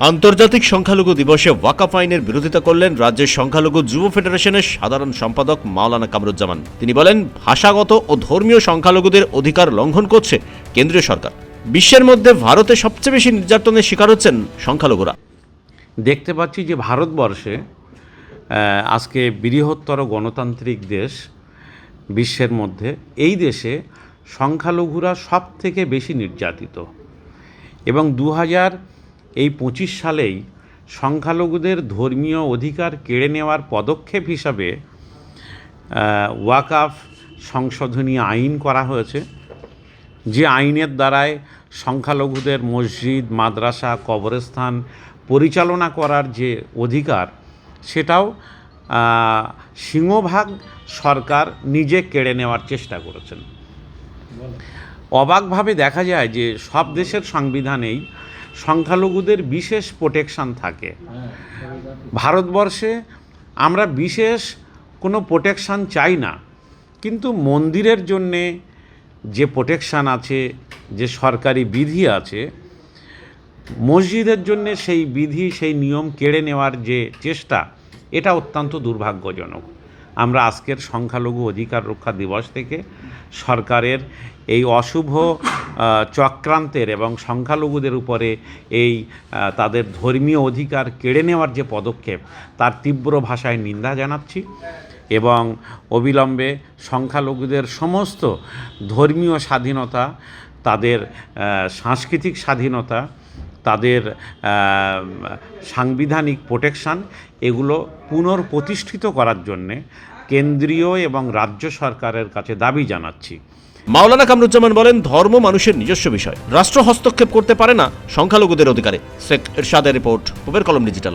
আন্তর্জাতিক সংখ্যালঘু দিবসে ওয়াকফ আইনের বিরোধিতা করলেন রাজ্যের সংখ্যালঘু যুব ফেডারেশনের সাধারণ সম্পাদক মাওলানা কামরুজ্জামান। তিনি বলেন, ভাষাগত ও ধর্মীয় সংখ্যালঘুদের অধিকার লঙ্ঘন করছে কেন্দ্রীয় সরকার। বিশ্বের মধ্যে ভারতে সবচেয়ে বেশি নির্যাতনের শিকার হচ্ছেন সংখ্যালঘুরা। দেখতে পাচ্ছি যে ভারতবর্ষে আজকে বৃহত্তর গণতান্ত্রিক দেশ বিশ্বের মধ্যে, এই দেশে সংখ্যালঘুরা সব থেকে বেশি নির্যাতিত এবং 2025 সালেই সংখ্যালঘুদের ধর্মীয় অধিকার কেড়ে নেওয়ার পদক্ষেপ হিসাবে ওয়াকফ সংশোধনী আইন করা হয়েছে, যে আইনের দ্বারায় সংখ্যালঘুদের মসজিদ, মাদ্রাসা, কবরস্থান পরিচালনা করার যে অধিকার, সেটাও সিংহভাগ সরকার নিজে কেড়ে নেওয়ার চেষ্টা করেছেন। অবাকভাবে দেখা যায় যে সব দেশের সংবিধানেই সংখ্যালঘুদের বিশেষ প্রোটেকশন থাকে। ভারতবর্ষে আমরা বিশেষ কোনো প্রোটেকশন চাই না, কিন্তু মন্দিরের জন্যে যে প্রোটেকশন আছে, যে সরকারি বিধি আছে, মসজিদের জন্যে সেই বিধি, সেই নিয়ম কেড়ে নেওয়ার যে চেষ্টা, এটা অত্যন্ত দুর্ভাগ্যজনক। আমরা আজকের সংখ্যালঘু অধিকার রক্ষা দিবস থেকে সরকারের এই অশুভ চক্রান্তের এবং সংখ্যালঘুদের উপরে এই তাদের ধর্মীয় অধিকার কেড়ে নেওয়ার যে পদক্ষেপ, তার তীব্র ভাষায় নিন্দা জানাচ্ছি এবং অবিলম্বে সংখ্যালঘুদের সমস্ত ধর্মীয় স্বাধীনতা, তাদের সাংস্কৃতিক স্বাধীনতা, তাদের সাংবিধানিক প্রোটেকশন, এগুলো পুনঃপ্রতিষ্ঠিত করার জন্যে কেন্দ্রীয় এবং রাজ্য সরকারের কাছে দাবি জানাচ্ছি। মাওলানা কামরুজ্জামান বলেন, ধর্ম মানুষের নিজস্ব বিষয়, রাষ্ট্র হস্তক্ষেপ করতে পারে না সংখ্যালঘুদের অধিকারে। শেখ এরশাদের রিপোর্ট, পূবের কলম ডিজিটাল।